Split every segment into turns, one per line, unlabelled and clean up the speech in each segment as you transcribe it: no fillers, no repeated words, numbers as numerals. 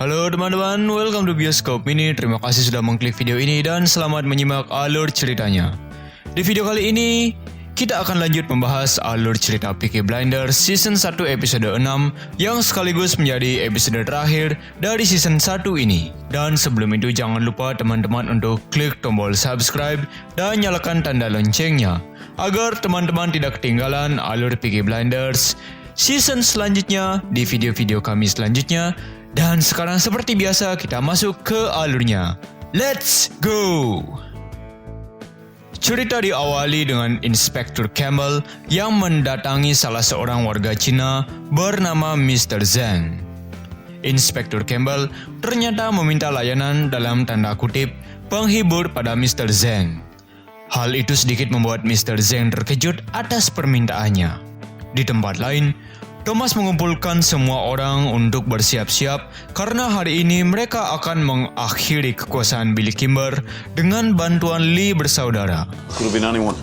Halo teman-teman, welcome to Bioskop Mini. Terima kasih sudah mengklik video ini dan selamat menyimak alur ceritanya. Di video kali ini, kita akan lanjut membahas alur cerita Peaky Blinders Season 1 episode 6 yang sekaligus menjadi episode terakhir dari Season 1 ini. Dan sebelum itu jangan lupa teman-teman untuk klik tombol subscribe dan nyalakan tanda loncengnya agar teman-teman tidak ketinggalan alur Peaky Blinders season selanjutnya di video-video kami selanjutnya. Dan sekarang seperti biasa kita masuk ke alurnya. Let's go! Cerita diawali dengan Inspektur Campbell yang mendatangi salah seorang warga Cina bernama Mr. Zhang. Inspektur Campbell ternyata meminta layanan dalam tanda kutip penghibur pada Mr. Zhang. Hal itu sedikit membuat Mr. Zhang terkejut atas permintaannya. Di tempat lain, Thomas mengumpulkan semua orang untuk bersiap-siap karena hari ini mereka akan mengakhiri kekuasaan Billy Kimber dengan bantuan Lee bersaudara.
Could have been anyone.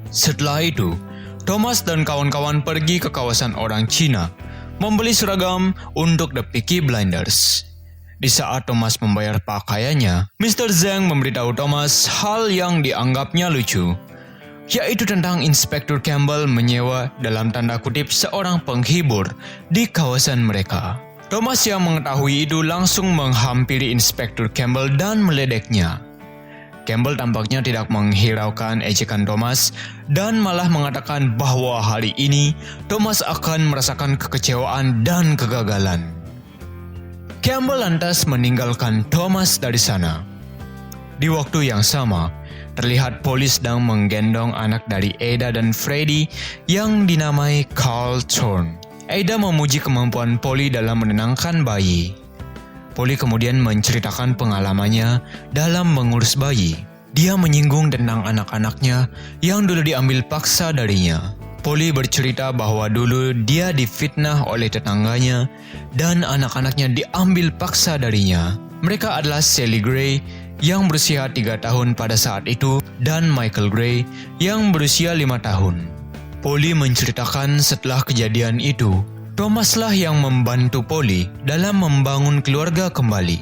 Setelah itu, Thomas dan kawan-kawan pergi ke kawasan orang Cina membeli seragam untuk The Peaky Blinders. Di saat Thomas membayar pakaiannya, Mr. Zhang memberitahu Thomas hal yang dianggapnya lucu, yaitu tentang Inspektur Campbell menyewa dalam tanda kutip seorang penghibur di kawasan mereka. Thomas yang mengetahui itu langsung menghampiri Inspektur Campbell dan meledeknya. Campbell tampaknya tidak menghiraukan ejekan Thomas dan malah mengatakan bahwa hari ini Thomas akan merasakan kekecewaan dan kegagalan. Campbell lantas meninggalkan Thomas dari sana. Di waktu yang sama, terlihat polis sedang menggendong anak dari Ada dan Freddy yang dinamai Carl Thorne. Ada memuji kemampuan Polly dalam menenangkan bayi. Polly kemudian menceritakan pengalamannya dalam mengurus bayi. Dia menyinggung tentang anak-anaknya yang dulu diambil paksa darinya. Polly bercerita bahwa dulu dia difitnah oleh tetangganya dan anak-anaknya diambil paksa darinya. Mereka adalah Sally Gray yang berusia 3 tahun pada saat itu dan Michael Gray yang berusia 5 tahun. Polly menceritakan setelah kejadian itu, Thomas lah yang membantu Polly dalam membangun keluarga kembali.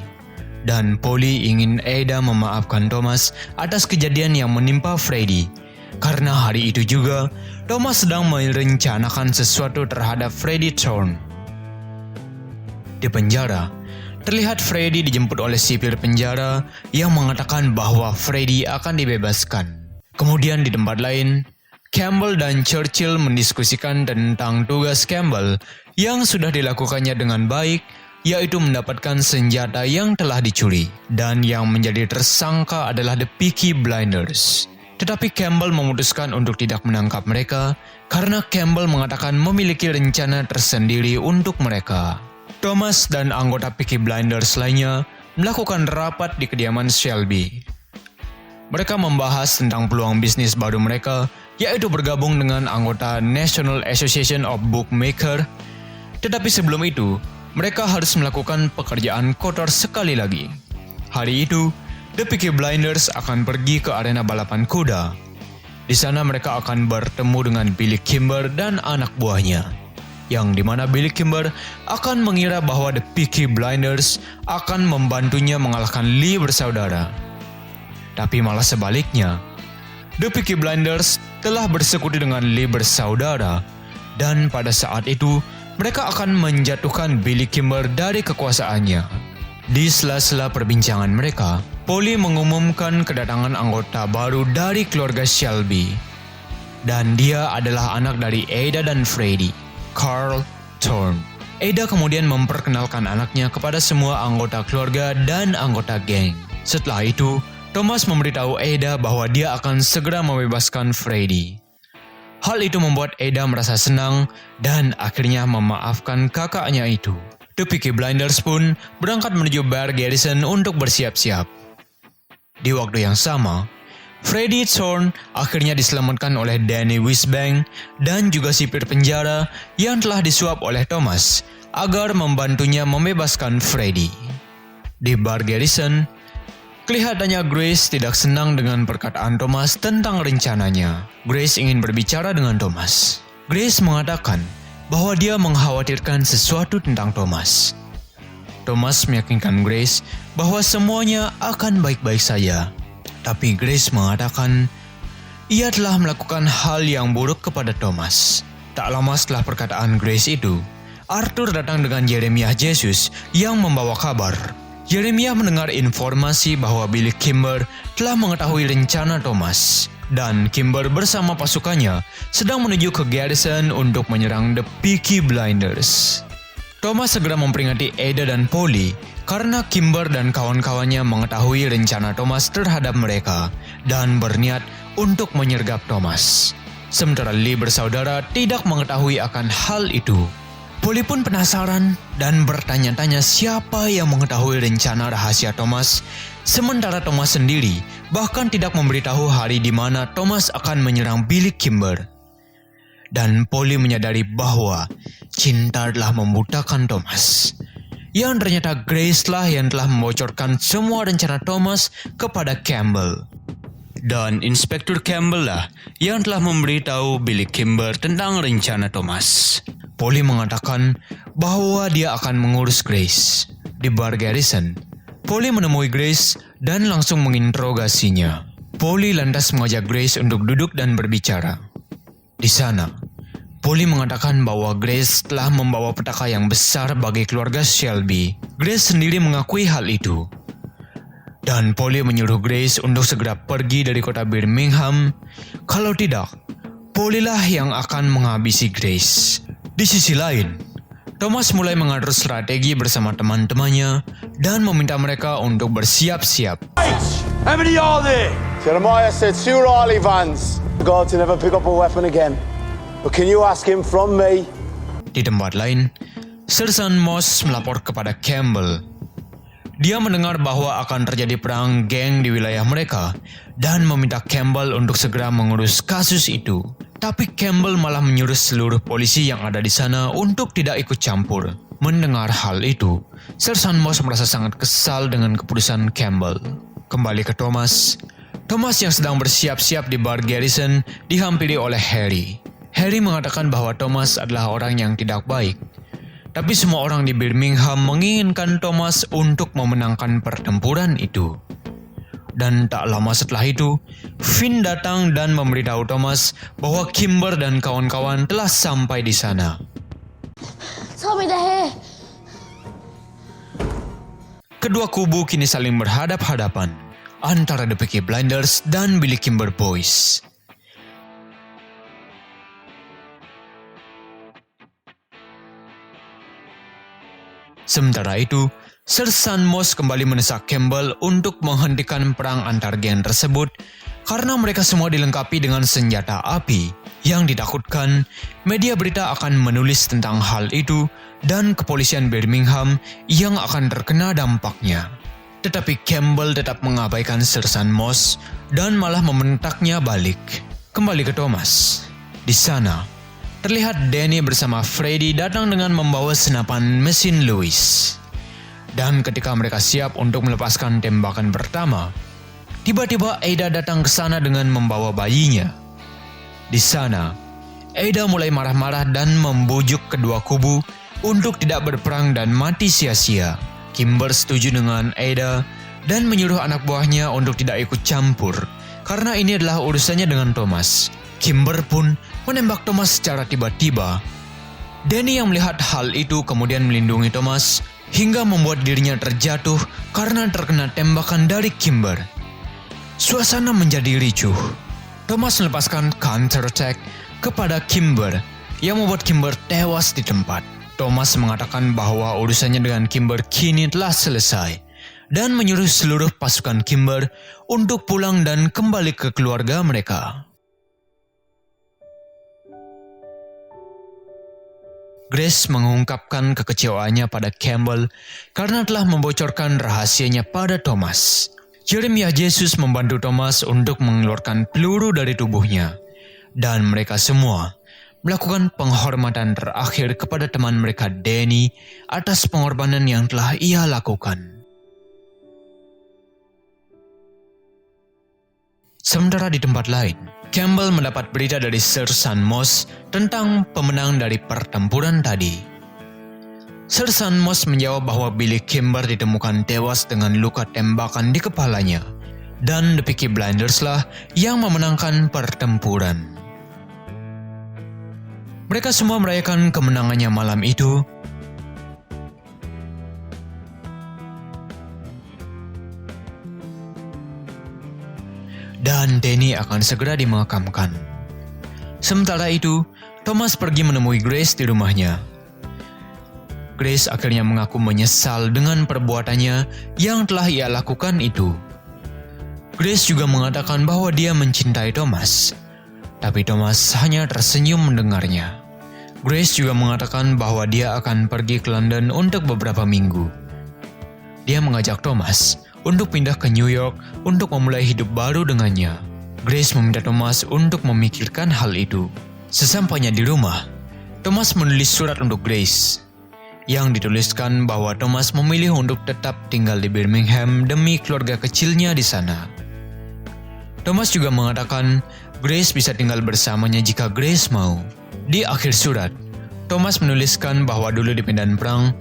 Dan Polly ingin Ada memaafkan Thomas atas kejadian yang menimpa Freddy. Karena hari itu juga, Thomas sedang merencanakan sesuatu terhadap Freddy Thorne. Di penjara, terlihat Freddy dijemput oleh sipir penjara yang mengatakan bahwa Freddy akan dibebaskan. Kemudian di tempat lain, Campbell dan Churchill mendiskusikan tentang tugas Campbell yang sudah dilakukannya dengan baik, yaitu mendapatkan senjata yang telah dicuri. Dan yang menjadi tersangka adalah The Peaky Blinders. Tetapi Campbell memutuskan untuk tidak menangkap mereka karena Campbell mengatakan memiliki rencana tersendiri untuk mereka. Thomas dan anggota Peaky Blinders lainnya melakukan rapat di kediaman Shelby. Mereka membahas tentang peluang bisnis baru mereka, yaitu bergabung dengan anggota National Association of Bookmaker. Tetapi sebelum itu, mereka harus melakukan pekerjaan kotor sekali lagi. Hari itu, The Peaky Blinders akan pergi ke arena balapan kuda. Di sana mereka akan bertemu dengan Billy Kimber dan anak buahnya, yang dimana Billy Kimber akan mengira bahwa The Peaky Blinders akan membantunya mengalahkan Lee bersaudara. Tapi malah sebaliknya, The Peaky Blinders telah bersekutu dengan Lee bersaudara, dan pada saat itu mereka akan menjatuhkan Billy Kimber dari kekuasaannya. Di sela-sela perbincangan mereka, Polly mengumumkan kedatangan anggota baru dari keluarga Shelby, dan dia adalah anak dari Ada dan Freddy, Carl Thorne. Ada kemudian memperkenalkan anaknya kepada semua anggota keluarga dan anggota geng. Setelah itu, Thomas memberitahu Ada bahwa dia akan segera membebaskan Freddy. Hal itu membuat Ada merasa senang dan akhirnya memaafkan kakaknya itu. The Peaky Blinders pun berangkat menuju Bar Garrison untuk bersiap-siap. Di waktu yang sama, Freddy Thorne akhirnya diselamatkan oleh Danny Wisbank dan juga sipir penjara yang telah disuap oleh Thomas agar membantunya membebaskan Freddy. Di Bar Garrison, kelihatannya Grace tidak senang dengan perkataan Thomas tentang rencananya. Grace ingin berbicara dengan Thomas. Grace mengatakan bahwa dia mengkhawatirkan sesuatu tentang Thomas. Thomas meyakinkan Grace bahwa semuanya akan baik-baik saja. Tapi Grace mengatakan ia telah melakukan hal yang buruk kepada Thomas. Tak lama setelah perkataan Grace itu, Arthur datang dengan Jeremiah Jesus yang membawa kabar. Jeremiah mendengar informasi bahwa Billy Kimber telah mengetahui rencana Thomas. Dan Kimber bersama pasukannya sedang menuju ke Garrison untuk menyerang The Peaky Blinders. Thomas segera memperingati Ada dan Polly karena Kimber dan kawan-kawannya mengetahui rencana Thomas terhadap mereka dan berniat untuk menyergap Thomas. Sementara Lee bersaudara tidak mengetahui akan hal itu. Polly pun penasaran dan bertanya-tanya siapa yang mengetahui rencana rahasia Thomas, sementara Thomas sendiri bahkan tidak memberitahu hari di mana Thomas akan menyerang Billy Kimber. Dan Polly menyadari bahwa cinta telah membutakan Thomas. Yang ternyata Grace lah yang telah membocorkan semua rencana Thomas kepada Campbell. Dan Inspektur Campbell lah yang telah memberitahu Billy Kimber tentang rencana Thomas. Polly mengatakan bahwa dia akan mengurus Grace. Di bar Garrison, Polly menemui Grace dan langsung menginterogasinya. Polly lantas mengajak Grace untuk duduk dan berbicara. Di sana, Polly mengatakan bahwa Grace telah membawa petaka yang besar bagi keluarga Shelby. Grace sendiri mengakui hal itu. Dan Polly menyuruh Grace untuk segera pergi dari kota Birmingham. Kalau tidak, Polly lah yang akan menghabisi Grace. Di sisi lain, Thomas mulai mengatur strategi bersama teman-temannya dan meminta mereka untuk bersiap-siap.
How many are there?
Jeremiah said 2 Riley vans. God to never pick up a weapon again. But can you ask him from me?
Di tempat lain, Sersan Moss melapor kepada Campbell. Dia mendengar bahwa akan terjadi perang geng di wilayah mereka dan meminta Campbell untuk segera mengurus kasus itu. Tapi Campbell malah menyuruh seluruh polisi yang ada di sana untuk tidak ikut campur. Mendengar hal itu, Sersan Moss merasa sangat kesal dengan keputusan Campbell. Kembali ke Thomas. Thomas yang sedang bersiap-siap di bar Garrison dihampiri oleh Harry. Harry mengatakan bahwa Thomas adalah orang yang tidak baik. Tapi semua orang di Birmingham menginginkan Thomas untuk memenangkan pertempuran itu. Dan tak lama setelah itu, Finn datang dan memberitahu Thomas bahwa Kimber dan kawan-kawan telah sampai di sana.
Tommy, they're here.
Kedua kubu kini saling berhadap-hadapan antara The Peaky Blinders dan Billy Kimber Boys. Sementara itu, Sersan Moss kembali mendesak Campbell untuk menghentikan perang antar geng tersebut karena mereka semua dilengkapi dengan senjata api. Yang ditakutkan, media berita akan menulis tentang hal itu dan kepolisian Birmingham yang akan terkena dampaknya. Tetapi Campbell tetap mengabaikan Sersan Moss dan malah membentaknya balik. Kembali ke Thomas. Di sana, terlihat Danny bersama Freddy datang dengan membawa senapan mesin Lewis. Dan ketika mereka siap untuk melepaskan tembakan pertama, tiba-tiba Ada datang ke sana dengan membawa bayinya. Di sana, Ada mulai marah-marah dan membujuk kedua kubu untuk tidak berperang dan mati sia-sia. Kimber setuju dengan Ada dan menyuruh anak buahnya untuk tidak ikut campur karena ini adalah urusannya dengan Thomas. Kimber pun menembak Thomas secara tiba-tiba. Danny yang melihat hal itu kemudian melindungi Thomas hingga membuat dirinya terjatuh karena terkena tembakan dari Kimber. Suasana menjadi ricuh. Thomas melepaskan counter attack kepada Kimber yang membuat Kimber tewas di tempat. Thomas mengatakan bahwa urusannya dengan Kimber kini telah selesai dan menyuruh seluruh pasukan Kimber untuk pulang dan kembali ke keluarga mereka. Grace mengungkapkan kekecewaannya pada Campbell karena telah membocorkan rahasianya pada Thomas. Jeremiah Jesus membantu Thomas untuk mengeluarkan peluru dari tubuhnya. Dan mereka semua melakukan penghormatan terakhir kepada teman mereka Danny atas pengorbanan yang telah ia lakukan. Sementara di tempat lain, Campbell mendapat berita dari Sir Sun Moss tentang pemenang dari pertempuran tadi. Sir Sun Moss menjawab bahwa Billy Kimber ditemukan tewas dengan luka tembakan di kepalanya, dan The Peaky Blinders lah yang memenangkan pertempuran. Mereka semua merayakan kemenangannya malam itu. Dan Danny akan segera dimakamkan. Sementara itu, Thomas pergi menemui Grace di rumahnya. Grace akhirnya mengaku menyesal dengan perbuatannya yang telah ia lakukan itu. Grace juga mengatakan bahwa dia mencintai Thomas, tapi Thomas hanya tersenyum mendengarnya. Grace juga mengatakan bahwa dia akan pergi ke London untuk beberapa minggu. Dia mengajak Thomas untuk pindah ke New York untuk memulai hidup baru dengannya. Grace meminta Thomas untuk memikirkan hal itu. Sesampainya di rumah, Thomas menulis surat untuk Grace, yang dituliskan bahwa Thomas memilih untuk tetap tinggal di Birmingham demi keluarga kecilnya di sana. Thomas juga mengatakan Grace bisa tinggal bersamanya jika Grace mau. Di akhir surat, Thomas menuliskan bahwa dulu di medan perang,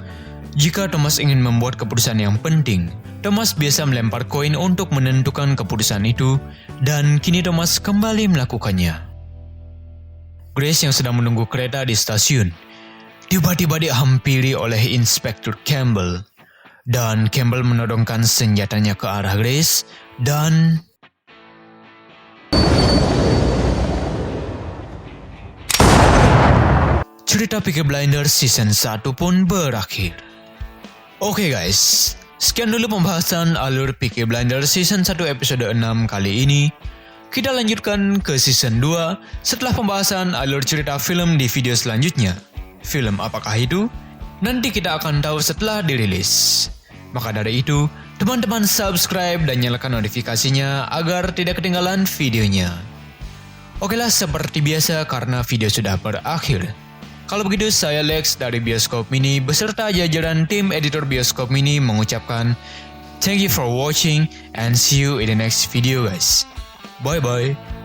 jika Thomas ingin membuat keputusan yang penting, Thomas biasa melempar koin untuk menentukan keputusan itu, dan kini Thomas kembali melakukannya. Grace yang sedang menunggu kereta di stasiun, tiba-tiba dihampiri oleh Inspektur Campbell, dan Campbell menodongkan senjatanya ke arah Grace, dan cerita Peaky Blinders Season 1 pun berakhir. Oke guys, sekian dulu pembahasan alur Peaky Blinders Season 1 episode 6 kali ini. Kita lanjutkan ke Season 2 setelah pembahasan alur cerita film di video selanjutnya. Film apakah itu? Nanti kita akan tahu setelah dirilis. Maka dari itu, teman-teman subscribe dan nyalakan notifikasinya agar tidak ketinggalan videonya. Okelah, seperti biasa karena video sudah berakhir. Kalau begitu, saya Lex dari Bioskop Mini beserta jajaran tim editor Bioskop Mini mengucapkan thank you for watching and see you in the next video guys. Bye bye.